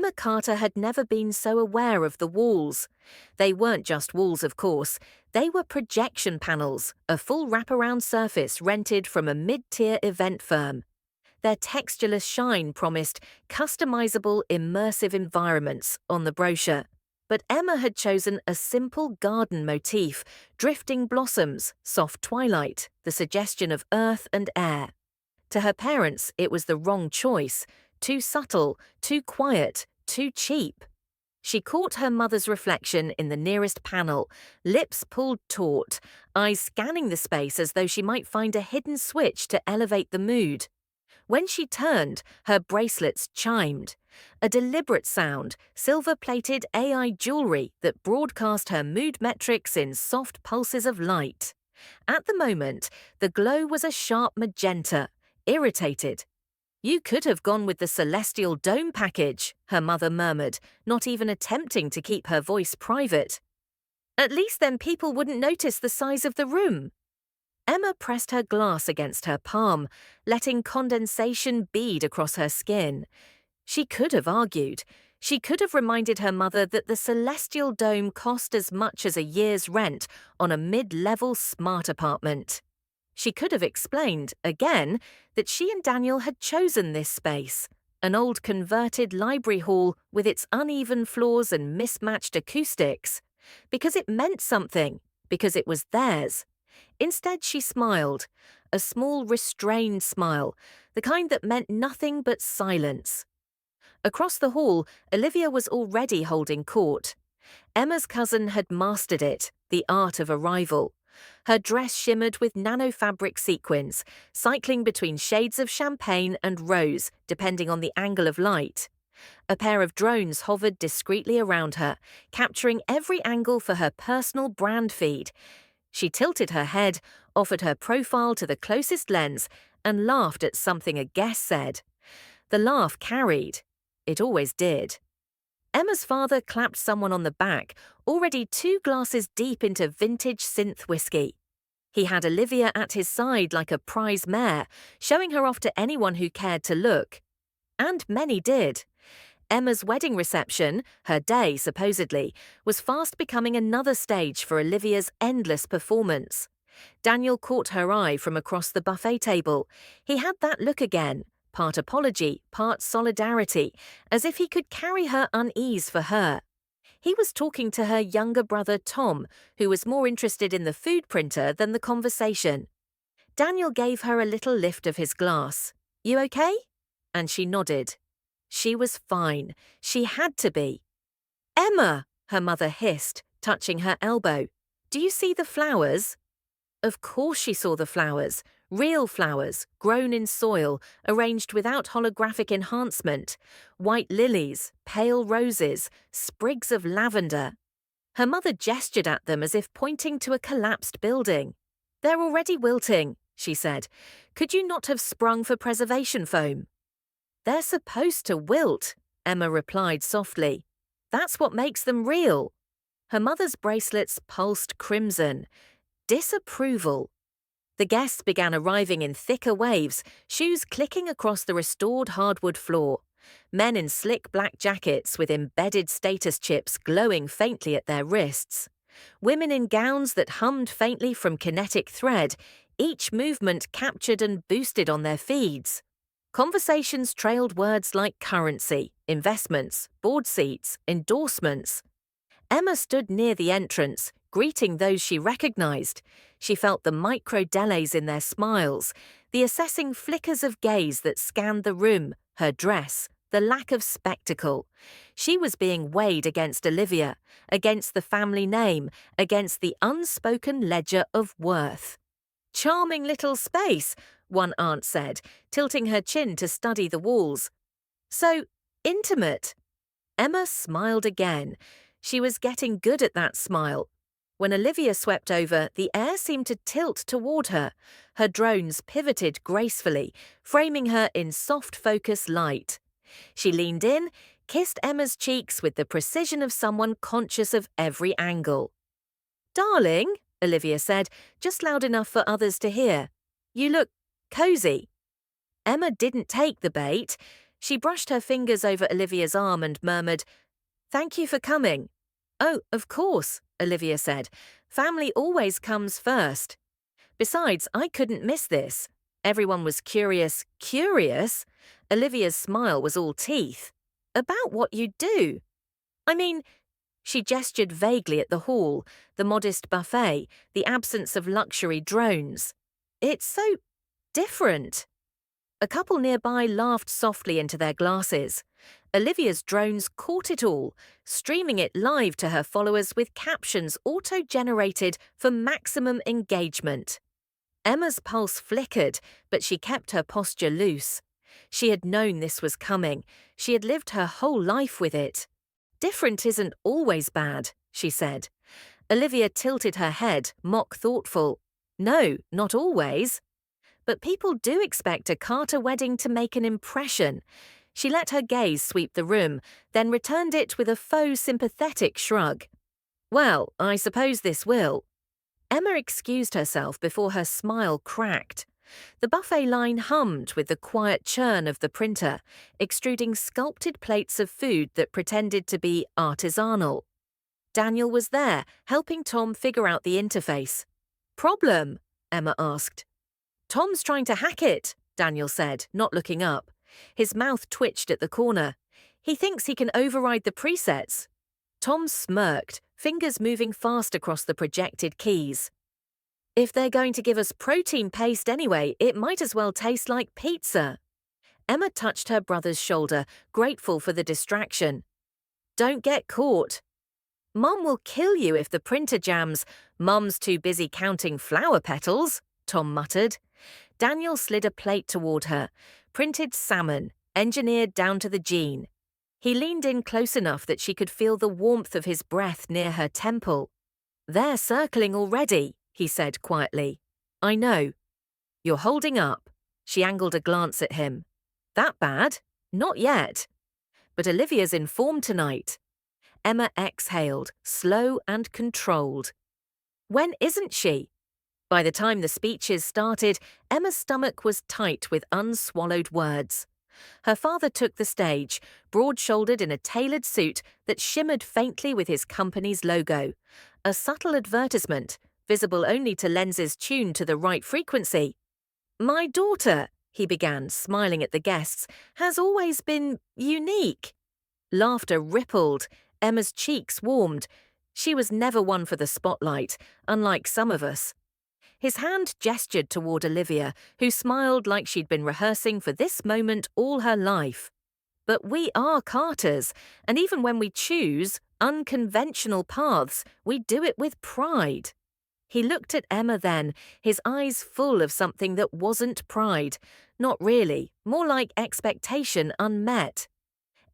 Emma Carter had never been so aware of the walls. They weren't just walls, of course. They were projection panels, a full wraparound surface rented from a mid-tier event firm. Their textureless shine promised customizable, immersive environments on the brochure. But Emma had chosen a simple garden motif, drifting blossoms, soft twilight, the suggestion of earth and air. To her parents, it was the wrong choice. Too subtle, too quiet, too cheap. She caught her mother's reflection in the nearest panel, lips pulled taut, eyes scanning the space as though she might find a hidden switch to elevate the mood. When she turned, her bracelets chimed. A deliberate sound, silver-plated AI jewelry that broadcast her mood metrics in soft pulses of light. At the moment, the glow was a sharp magenta, irritated. "You could have gone with the celestial dome package," her mother murmured, not even attempting to keep her voice private. "At least then people wouldn't notice the size of the room." Emma pressed her glass against her palm, letting condensation bead across her skin. She could have argued. She could have reminded her mother that the celestial dome cost as much as a year's rent on a mid-level smart apartment. She could have explained, again, that she and Daniel had chosen this space, an old converted library hall with its uneven floors and mismatched acoustics, because it meant something, because it was theirs. Instead, she smiled, a small, restrained smile, the kind that meant nothing but silence. Across the hall, Olivia was already holding court. Emma's cousin had mastered it, the art of arrival. Her dress shimmered with nanofabric sequins, cycling between shades of champagne and rose, depending on the angle of light. A pair of drones hovered discreetly around her, capturing every angle for her personal brand feed. She tilted her head, offered her profile to the closest lens, and laughed at something a guest said. The laugh carried. It always did. Emma's father clapped someone on the back, already 2 glasses deep into vintage synth whiskey. He had Olivia at his side like a prize mare, showing her off to anyone who cared to look. And many did. Emma's wedding reception, her day supposedly, was fast becoming another stage for Olivia's endless performance. Daniel caught her eye from across the buffet table. He had that look again, part apology, part solidarity, as if he could carry her unease for her. He was talking to her younger brother Tom, who was more interested in the food printer than the conversation. Daniel gave her a little lift of his glass. "You okay?" And she nodded. She was fine. She had to be. "Emma," her mother hissed, touching her elbow. "Do you see the flowers?" Of course she saw the flowers. Real flowers, grown in soil, arranged without holographic enhancement. White lilies, pale roses, sprigs of lavender. Her mother gestured at them as if pointing to a collapsed building. "They're already wilting," she said. "Could you not have sprung for preservation foam?" "They're supposed to wilt," Emma replied softly. "That's what makes them real." Her mother's bracelets pulsed crimson. Disapproval. The guests began arriving in thicker waves, shoes clicking across the restored hardwood floor. Men in slick black jackets with embedded status chips glowing faintly at their wrists. Women in gowns that hummed faintly from kinetic thread, each movement captured and boosted on their feeds. Conversations trailed words like currency, investments, board seats, endorsements. Emma stood near the entrance, greeting those she recognized. She felt the micro delays in their smiles, the assessing flickers of gaze that scanned the room, her dress, the lack of spectacle. She was being weighed against Olivia, against the family name, against the unspoken ledger of worth. "Charming little space," one aunt said, tilting her chin to study the walls. "So intimate." Emma smiled again. She was getting good at that smile. When Olivia swept over, the air seemed to tilt toward her. Her drones pivoted gracefully, framing her in soft focus light. She leaned in, kissed Emma's cheeks with the precision of someone conscious of every angle. "Darling," Olivia said, just loud enough for others to hear, "you look cozy." Emma didn't take the bait. She brushed her fingers over Olivia's arm and murmured, "Thank you for coming." "Oh, of course," Olivia said. "Family always comes first. Besides, I couldn't miss this." Everyone was curious. Curious? Olivia's smile was all teeth. "About what you do." "I mean," she gestured vaguely at the hall, the modest buffet, the absence of luxury drones. "It's so different." A couple nearby laughed softly into their glasses. Olivia's drones caught it all, streaming it live to her followers with captions auto-generated for maximum engagement. Emma's pulse flickered, but she kept her posture loose. She had known this was coming. She had lived her whole life with it. "Different isn't always bad," she said. Olivia tilted her head, mock thoughtful. "No, not always. But people do expect a Carter wedding to make an impression." She let her gaze sweep the room, then returned it with a faux sympathetic shrug. "Well, I suppose this will." Emma excused herself before her smile cracked. The buffet line hummed with the quiet churn of the printer, extruding sculpted plates of food that pretended to be artisanal. Daniel was there, helping Tom figure out the interface. "Problem?" Emma asked. "Tom's trying to hack it," Daniel said, not looking up. His mouth twitched at the corner. "He thinks he can override the presets." Tom smirked, fingers moving fast across the projected keys. "If they're going to give us protein paste anyway, it might as well taste like pizza." Emma touched her brother's shoulder, grateful for the distraction. "Don't get caught." "Mum will kill you if the printer jams." "Mum's too busy counting flower petals," Tom muttered. Daniel slid a plate toward her, printed salmon, engineered down to the gene. He leaned in close enough that she could feel the warmth of his breath near her temple. "They're circling already," he said quietly. "I know." "You're holding up." She angled a glance at him. "That bad?" "Not yet." "But Olivia's informed tonight." Emma exhaled, slow and controlled. "When isn't she?" By the time the speeches started, Emma's stomach was tight with unswallowed words. Her father took the stage, broad-shouldered in a tailored suit that shimmered faintly with his company's logo. A subtle advertisement, visible only to lenses tuned to the right frequency. "My daughter," he began, smiling at the guests, "has always been unique." Laughter rippled. Emma's cheeks warmed. She was never one for the spotlight, unlike some of us. His hand gestured toward Olivia, who smiled like she'd been rehearsing for this moment all her life. "But we are Carters, and even when we choose unconventional paths, we do it with pride." He looked at Emma then, his eyes full of something that wasn't pride. Not really, more like expectation unmet.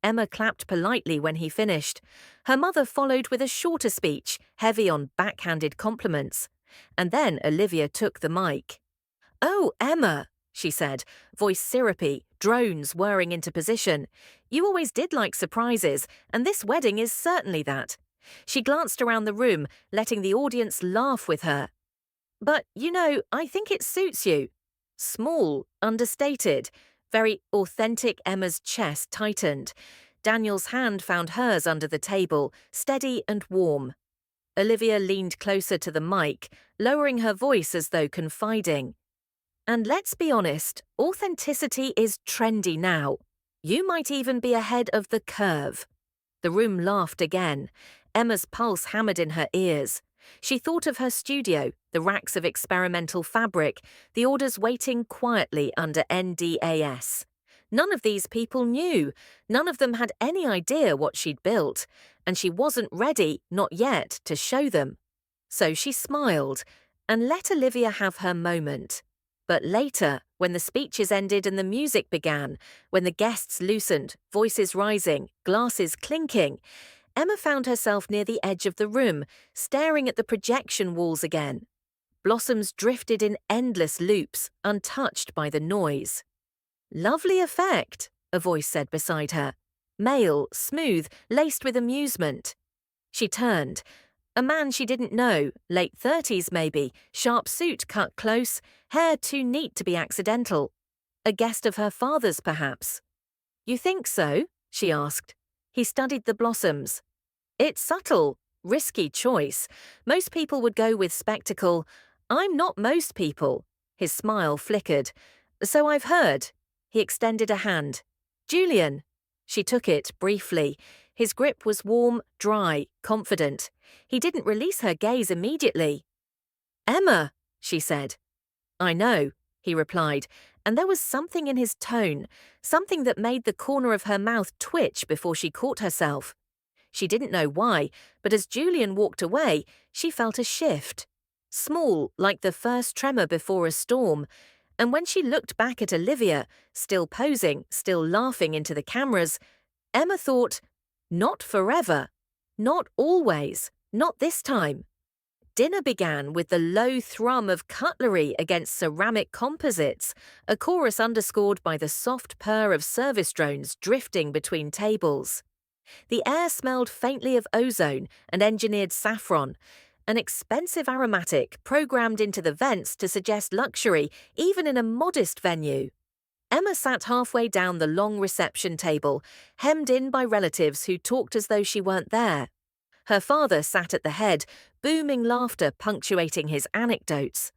Emma clapped politely when he finished. Her mother followed with a shorter speech, heavy on backhanded compliments. And then Olivia took the mic. "Oh, Emma," she said, voice syrupy, drones whirring into position. "You always did like surprises, and this wedding is certainly that." She glanced around the room, letting the audience laugh with her. "But, I think it suits you." Small, understated, very authentic. Emma's chest tightened. Daniel's hand found hers under the table, steady and warm. Olivia leaned closer to the mic, lowering her voice as though confiding. "And let's be honest, authenticity is trendy now. You might even be ahead of the curve." The room laughed again. Emma's pulse hammered in her ears. She thought of her studio, the racks of experimental fabric, the orders waiting quietly under NDAS. None of these people knew. None of them had any idea what she'd built, and she wasn't ready, not yet, to show them. So she smiled and let Olivia have her moment. But later, when the speeches ended and the music began, when the guests loosened, voices rising, glasses clinking, Emma found herself near the edge of the room, staring at the projection walls again. Blossoms drifted in endless loops, untouched by the noise. "Lovely effect," a voice said beside her. Male, smooth, laced with amusement. She turned. A man she didn't know, late 30s maybe, sharp suit cut close, hair too neat to be accidental. A guest of her father's, perhaps. You think so? She asked. He studied the blossoms. It's subtle, risky choice. Most people would go with spectacle. I'm not most people. His smile flickered. So I've heard. He extended a hand. Julian. She took it briefly. His grip was warm, dry, confident. He didn't release her gaze immediately. Emma, she said. I know, he replied, and there was something in his tone, something that made the corner of her mouth twitch before she caught herself. She didn't know why, but as Julian walked away, she felt a shift. Small, like the first tremor before a storm, and when she looked back at Olivia, still posing, still laughing into the cameras, Emma thought, not forever, not always, not this time. Dinner began with the low thrum of cutlery against ceramic composites, a chorus underscored by the soft purr of service drones drifting between tables. The air smelled faintly of ozone and engineered saffron, an expensive aromatic programmed into the vents to suggest luxury even in a modest venue. Emma sat halfway down the long reception table, hemmed in by relatives who talked as though she weren't there. Her father sat at the head, booming laughter punctuating his anecdotes.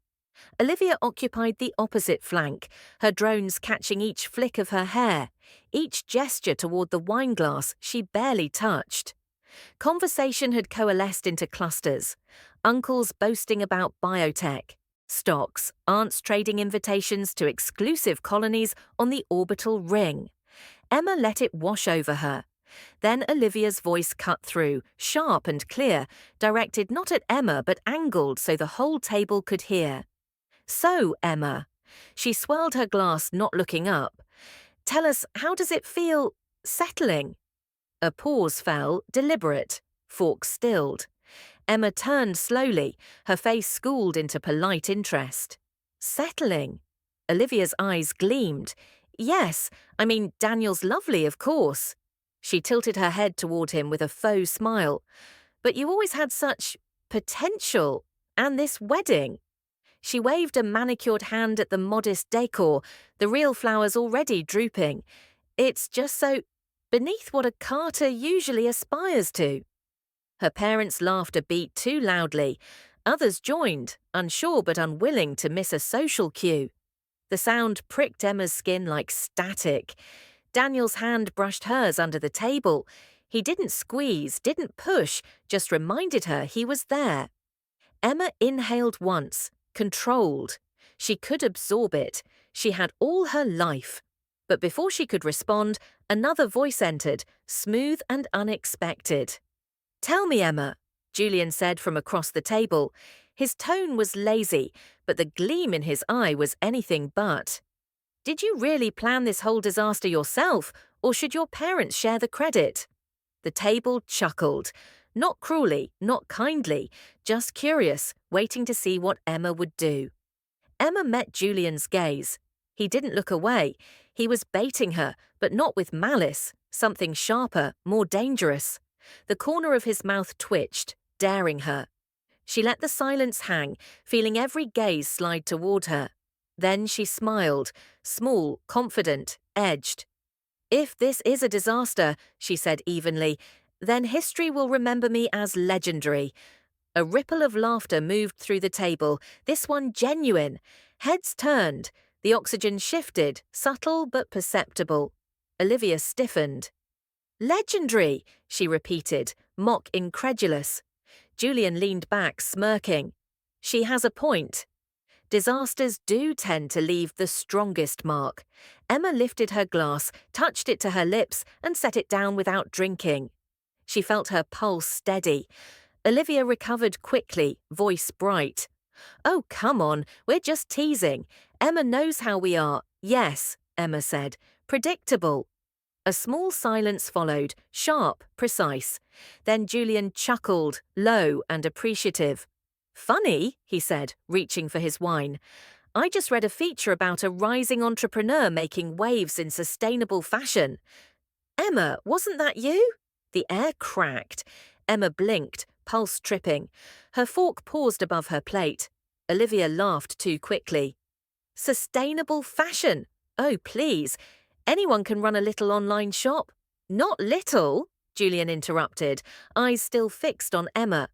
Olivia occupied the opposite flank, her drones catching each flick of her hair, each gesture toward the wine glass she barely touched. Conversation had coalesced into clusters, uncles boasting about biotech, stocks, aunts trading invitations to exclusive colonies on the orbital ring. Emma let it wash over her. Then Olivia's voice cut through, sharp and clear, directed not at Emma but angled so the whole table could hear. So, Emma. She swirled her glass, not looking up. Tell us, how does it feel settling? A pause fell, deliberate. Fork stilled. Emma turned slowly, her face schooled into polite interest. Settling? Olivia's eyes gleamed. Yes, I mean, Daniel's lovely, of course. She tilted her head toward him with a faux smile. But you always had such potential. And this wedding. She waved a manicured hand at the modest decor, the real flowers already drooping. It's just so beneath what a Carter usually aspires to. Her parents laughed a beat too loudly. Others joined, unsure but unwilling to miss a social cue. The sound pricked Emma's skin like static. Daniel's hand brushed hers under the table. He didn't squeeze, didn't push, just reminded her he was there. Emma inhaled once, controlled. She could absorb it. She had all her life. But before she could respond, another voice entered, smooth and unexpected. Tell me, Emma, Julian said from across the table. His tone was lazy, but the gleam in his eye was anything but. Did you really plan this whole disaster yourself, or should your parents share the credit? The table chuckled. Not cruelly, not kindly, just curious, waiting to see what Emma would do. Emma met Julian's gaze. He didn't look away. He was baiting her, but not with malice, something sharper, more dangerous. The corner of his mouth twitched, daring her. She let the silence hang, feeling every gaze slide toward her. Then she smiled, small, confident, edged. If this is a disaster, she said evenly, then history will remember me as legendary. A ripple of laughter moved through the table, this one genuine. Heads turned. The oxygen shifted, subtle but perceptible. Olivia stiffened. Legendary, she repeated, mock incredulous. Julian leaned back, smirking. She has a point. Disasters do tend to leave the strongest mark. Emma lifted her glass, touched it to her lips, and set it down without drinking. She felt her pulse steady. Olivia recovered quickly, voice bright. Oh, come on, we're just teasing. Emma knows how we are. Yes, Emma said. Predictable. A small silence followed, sharp, precise. Then Julian chuckled, low and appreciative. Funny, he said, reaching for his wine. I just read a feature about a rising entrepreneur making waves in sustainable fashion. Emma, wasn't that you? The air cracked. Emma blinked, pulse tripping. Her fork paused above her plate. Olivia laughed too quickly. Sustainable fashion? Oh, please. Anyone can run a little online shop. Not little, Julian interrupted, eyes still fixed on Emma.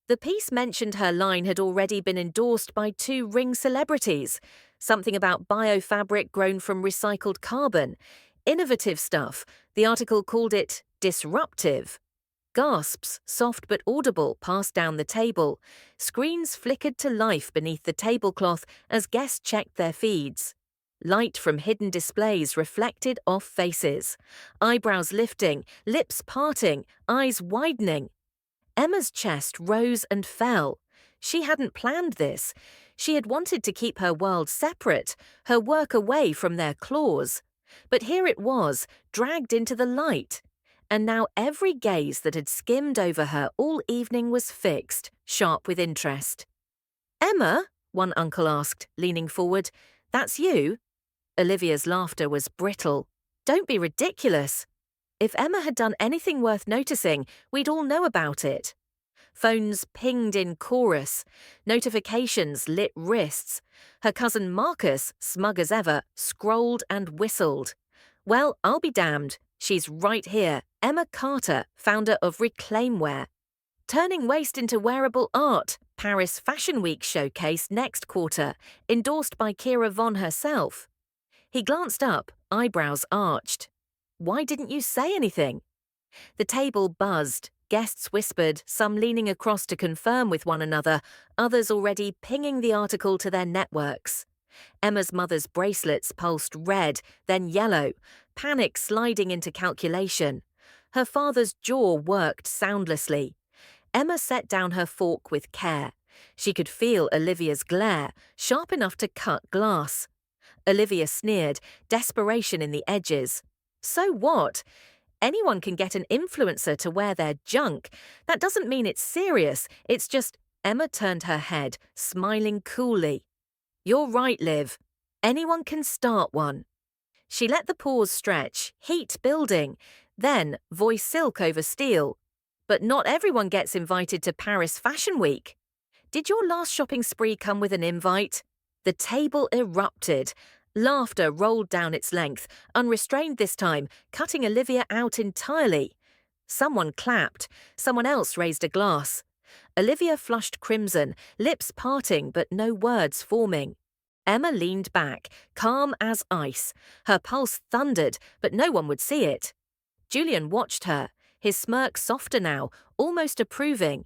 The piece mentioned her line had already been endorsed by 2 ring celebrities. Something about biofabric grown from recycled carbon. Innovative stuff. The article called it disruptive. Gasps, soft but audible, passed down the table. Screens flickered to life beneath the tablecloth as guests checked their feeds. Light from hidden displays reflected off faces. Eyebrows lifting, lips parting, eyes widening. Emma's chest rose and fell. She hadn't planned this. She had wanted to keep her world separate, her work away from their claws. But here it was, dragged into the light. And now every gaze that had skimmed over her all evening was fixed, sharp with interest. "Emma?" one uncle asked, leaning forward. "That's you?" Olivia's laughter was brittle. "Don't be ridiculous. If Emma had done anything worth noticing, we'd all know about it." Phones pinged in chorus. Notifications lit wrists. Her cousin Marcus, smug as ever, scrolled and whistled. "Well, I'll be damned. She's right here. Emma Carter, founder of Reclaimwear. Turning waste into wearable art. Paris Fashion Week showcase next quarter. Endorsed by Kira Von herself." He glanced up, eyebrows arched. "Why didn't you say anything?" The table buzzed. Guests whispered, some leaning across to confirm with one another, others already pinging the article to their networks. Emma's mother's bracelets pulsed red, then yellow, panic sliding into calculation. Her father's jaw worked soundlessly. Emma set down her fork with care. She could feel Olivia's glare, sharp enough to cut glass. Olivia sneered, desperation in the edges. "So what? Anyone can get an influencer to wear their junk. That doesn't mean it's serious, it's just—" Emma turned her head, smiling coolly. "You're right, Liv. Anyone can start one." She let the pause stretch, heat building, then voice silk over steel. "But not everyone gets invited to Paris Fashion Week. Did your last shopping spree come with an invite?" The table erupted. Laughter rolled down its length, unrestrained this time, cutting Olivia out entirely. Someone clapped. Someone else raised a glass. Olivia flushed crimson, lips parting but no words forming. Emma leaned back, calm as ice. Her pulse thundered, but no one would see it. Julian watched her, his smirk softer now, almost approving.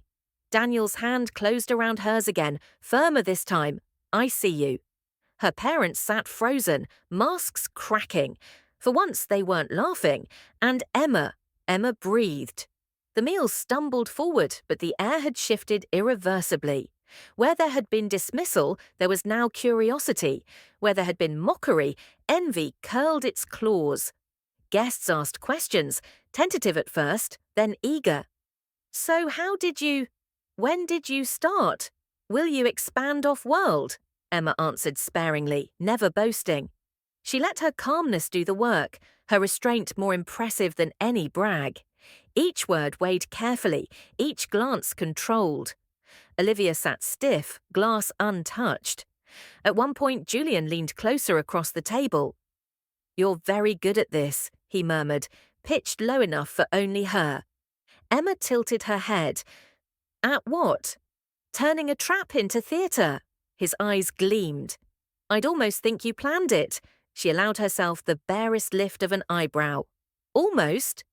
Daniel's hand closed around hers again, firmer this time. "I see you." Her parents sat frozen, masks cracking. For once they weren't laughing. And Emma breathed. The meal stumbled forward, but the air had shifted irreversibly. Where there had been dismissal, there was now curiosity. Where there had been mockery, envy curled its claws. Guests asked questions, tentative at first, then eager. "So when did you start? Will you expand off-world?" Emma answered sparingly, never boasting. She let her calmness do the work, her restraint more impressive than any brag. Each word weighed carefully, each glance controlled. Olivia sat stiff, glass untouched. At one point, Julian leaned closer across the table. "You're very good at this," he murmured, pitched low enough for only her. Emma tilted her head. "At what?" "Turning a trap into theatre." His eyes gleamed. "I'd almost think you planned it." She allowed herself the barest lift of an eyebrow. "Almost?"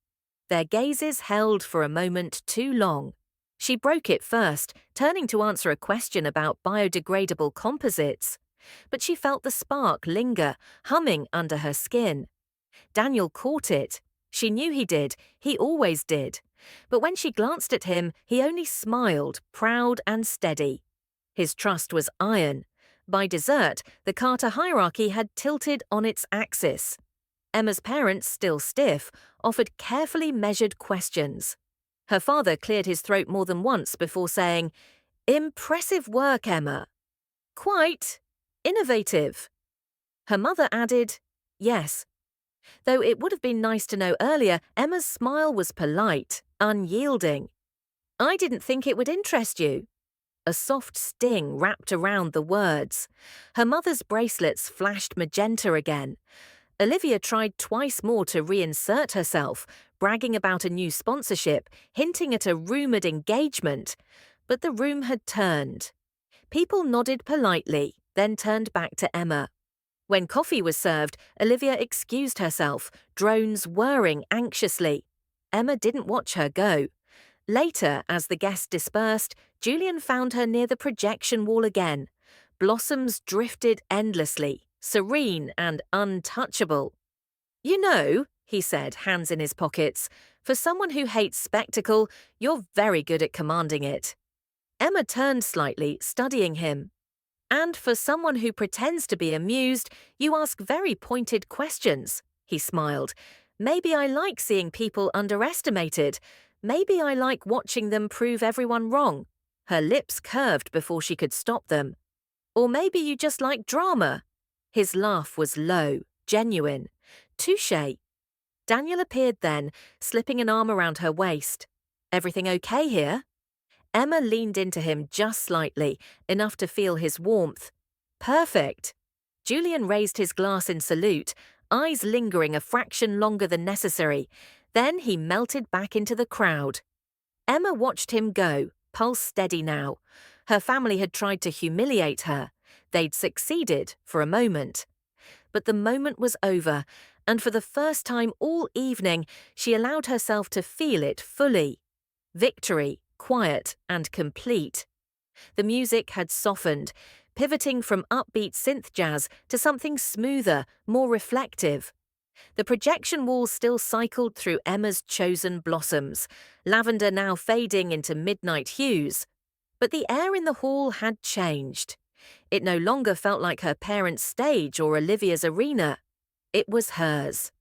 Their gazes held for a moment too long. She broke it first, turning to answer a question about biodegradable composites. But she felt the spark linger, humming under her skin. Daniel caught it. She knew he did. He always did. But when she glanced at him, he only smiled, proud and steady. His trust was iron. By dessert, the Carter hierarchy had tilted on its axis. Emma's parents, still stiff, offered carefully measured questions. Her father cleared his throat more than once before saying, "Impressive work, Emma." "Quite. Innovative." Her mother added, "Yes." Though it would have been nice to know earlier, Emma's smile was polite, unyielding. "I didn't think it would interest you." A soft sting wrapped around the words. Her mother's bracelets flashed magenta again. Olivia tried twice more to reinsert herself, bragging about a new sponsorship, hinting at a rumored engagement. But the room had turned. People nodded politely, then turned back to Emma. When coffee was served, Olivia excused herself, drones whirring anxiously. Emma didn't watch her go. Later, as the guests dispersed, Julian found her near the projection wall again. Blossoms drifted endlessly, serene and untouchable. "You know," he said, hands in his pockets, "for someone who hates spectacle, you're very good at commanding it." Emma turned slightly, studying him. "And for someone who pretends to be amused, you ask very pointed questions," he smiled. "Maybe I like seeing people underestimated. Maybe I like watching them prove everyone wrong." Her lips curved before she could stop them. "Or maybe you just like drama." His laugh was low, genuine. "Touché." Daniel appeared then, slipping an arm around her waist. "Everything okay here?" Emma leaned into him just slightly, enough to feel his warmth. "Perfect." Julian raised his glass in salute, eyes lingering a fraction longer than necessary. Then he melted back into the crowd. Emma watched him go, pulse steady now. Her family had tried to humiliate her. They'd succeeded for a moment. But the moment was over, and for the first time all evening, she allowed herself to feel it fully. Victory, quiet and complete. The music had softened, pivoting from upbeat synth jazz to something smoother, more reflective. The projection wall still cycled through Emma's chosen blossoms, lavender now fading into midnight hues. But the air in the hall had changed. It no longer felt like her parents' stage or Olivia's arena. It was hers.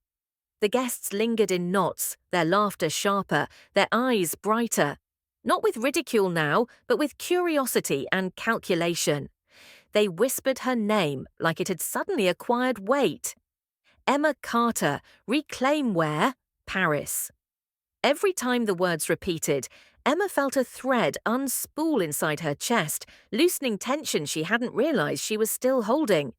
The guests lingered in knots, their laughter sharper, their eyes brighter. Not with ridicule now, but with curiosity and calculation. They whispered her name like it had suddenly acquired weight. Emma Carter, reclaim where? Paris. Every time the words repeated, Emma felt a thread unspool inside her chest, loosening tension she hadn't realized she was still holding.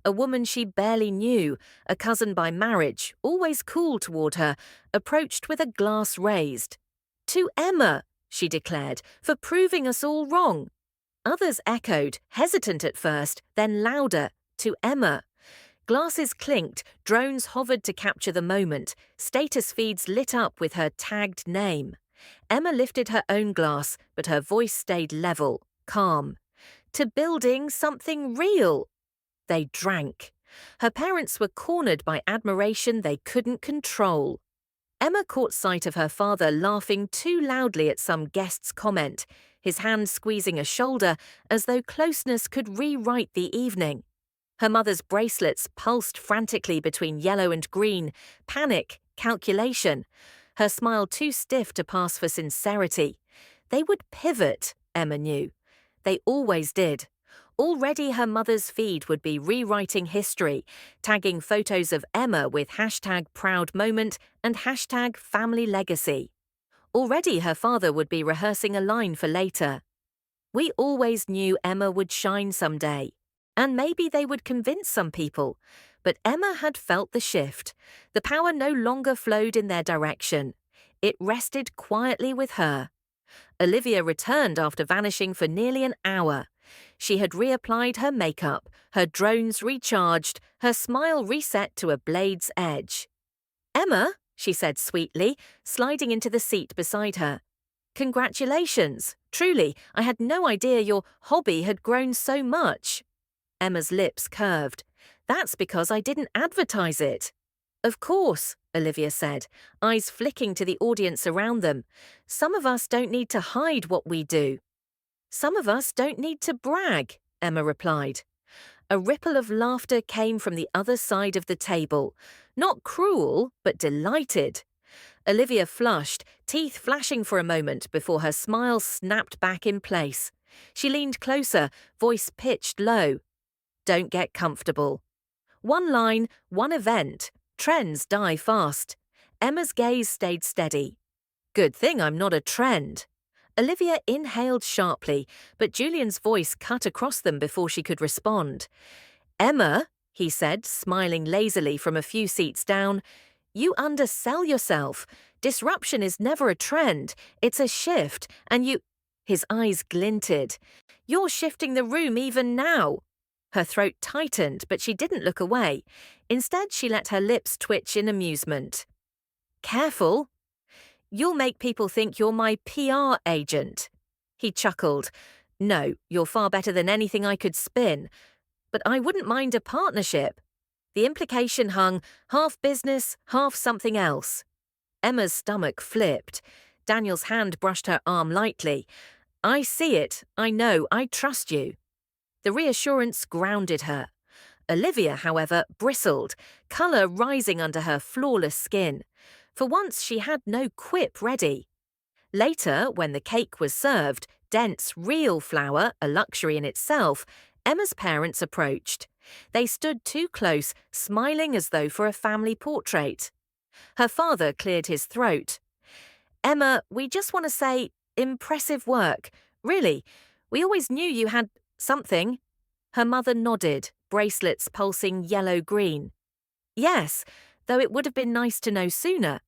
A woman she barely knew, a cousin by marriage, always cool toward her, approached with a glass raised. "To Emma," she declared, "for proving us all wrong." Others echoed, hesitant at first, then louder, "To Emma." Glasses clinked, drones hovered to capture the moment, status feeds lit up with her tagged name. Emma lifted her own glass, but her voice stayed level, calm. "To building something real." They drank. Her parents were cornered by admiration they couldn't control. Emma caught sight of her father laughing too loudly at some guest's comment, his hand squeezing a shoulder as though closeness could rewrite the evening. Her mother's bracelets pulsed frantically between yellow and green, panic, calculation. Her smile too stiff to pass for sincerity. They would pivot, Emma knew. They always did. Already her mother's feed would be rewriting history, tagging photos of Emma with #proudmoment and #familylegacy. Already her father would be rehearsing a line for later. "We always knew Emma would shine someday." And maybe they would convince some people. But Emma had felt the shift. The power no longer flowed in their direction. It rested quietly with her. Olivia returned after vanishing for nearly an hour. She had reapplied her makeup, her drones recharged, her smile reset to a blade's edge. "Emma," she said sweetly, sliding into the seat beside her. "Congratulations. Truly, I had no idea your hobby had grown so much." Emma's lips curved. "That's because I didn't advertise it." "Of course," Olivia said, eyes flicking to the audience around them. "Some of us don't need to hide what we do." "Some of us don't need to brag," Emma replied. A ripple of laughter came from the other side of the table. Not cruel, but delighted. Olivia flushed, teeth flashing for a moment before her smile snapped back in place. She leaned closer, voice pitched low. "Don't get comfortable." One line, one event. Trends die fast. Emma's gaze stayed steady. "Good thing I'm not a trend." Olivia inhaled sharply, but Julian's voice cut across them before she could respond. "Emma," he said, smiling lazily from a few seats down. "You undersell yourself. Disruption is never a trend, it's a shift, and you—" His eyes glinted. "You're shifting the room even now." Her throat tightened, but she didn't look away. Instead, she let her lips twitch in amusement. "Careful. You'll make people think you're my PR agent." He chuckled. "No, you're far better than anything I could spin. But I wouldn't mind a partnership." The implication hung, half business, half something else. Emma's stomach flipped. Daniel's hand brushed her arm lightly. "I see it. I know. I trust you." The reassurance grounded her. Olivia, however, bristled, colour rising under her flawless skin. For once she had no quip ready. Later, when the cake was served, dense, real flour, a luxury in itself, Emma's parents approached. They stood too close, smiling as though for a family portrait. Her father cleared his throat. "Emma, we just want to say, impressive work. Really, we always knew you had something." Her mother nodded, bracelets pulsing yellow-green. "Yes, though it would have been nice to know sooner.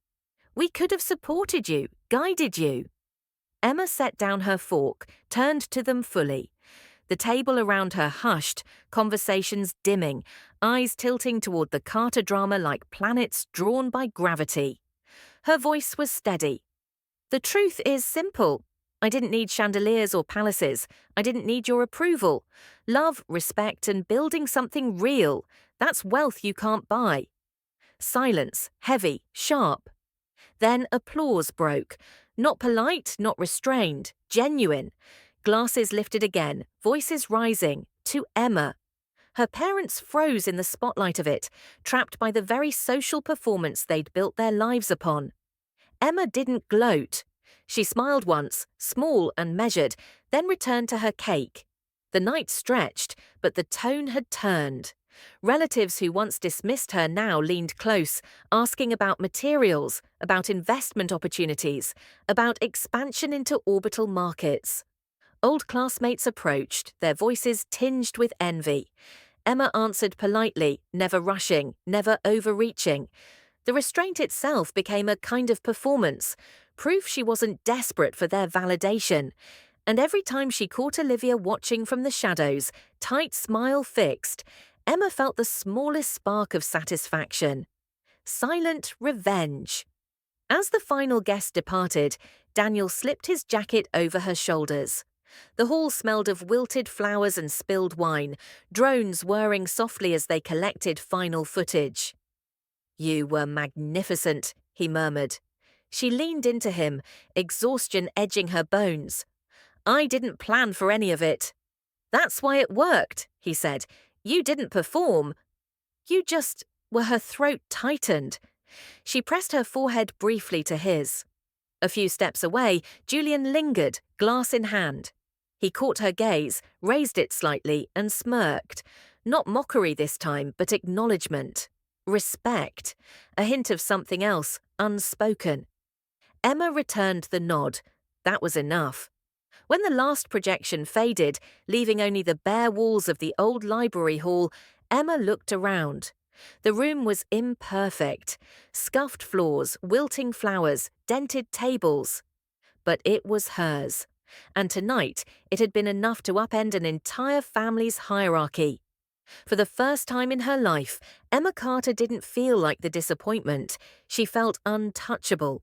We could have supported you, guided you." Emma set down her fork, turned to them fully. The table around her hushed, conversations dimming, eyes tilting toward the Carter drama like planets drawn by gravity. Her voice was steady. "The truth is simple. I didn't need chandeliers or palaces. I didn't need your approval. Love, respect, and building something real. That's wealth you can't buy." Silence, heavy, sharp. Then applause broke. Not polite, not restrained, genuine. Glasses lifted again, voices rising, to Emma. Her parents froze in the spotlight of it, trapped by the very social performance they'd built their lives upon. Emma didn't gloat. She smiled once, small and measured, then returned to her cake. The night stretched, but the tone had turned. Relatives who once dismissed her now leaned close, asking about materials, about investment opportunities, about expansion into orbital markets. Old classmates approached, their voices tinged with envy. Emma answered politely, never rushing, never overreaching. The restraint itself became a kind of performance, proof she wasn't desperate for their validation. And every time she caught Olivia watching from the shadows, tight smile fixed, Emma felt the smallest spark of satisfaction. Silent revenge. As the final guest departed, Daniel slipped his jacket over her shoulders. The hall smelled of wilted flowers and spilled wine, drones whirring softly as they collected final footage. "You were magnificent," he murmured. She leaned into him, exhaustion edging her bones. "I didn't plan for any of it." "That's why it worked," he said. "You didn't perform. You just—" Her throat tightened. She pressed her forehead briefly to his. A few steps away, Julian lingered, glass in hand. He caught her gaze, raised it slightly, and smirked. Not mockery this time, but acknowledgement. Respect. A hint of something else, unspoken. Emma returned the nod. That was enough. When the last projection faded, leaving only the bare walls of the old library hall, Emma looked around. The room was imperfect. Scuffed floors, wilting flowers, dented tables. But it was hers. And tonight, it had been enough to upend an entire family's hierarchy. For the first time in her life, Emma Carter didn't feel like the disappointment. She felt untouchable.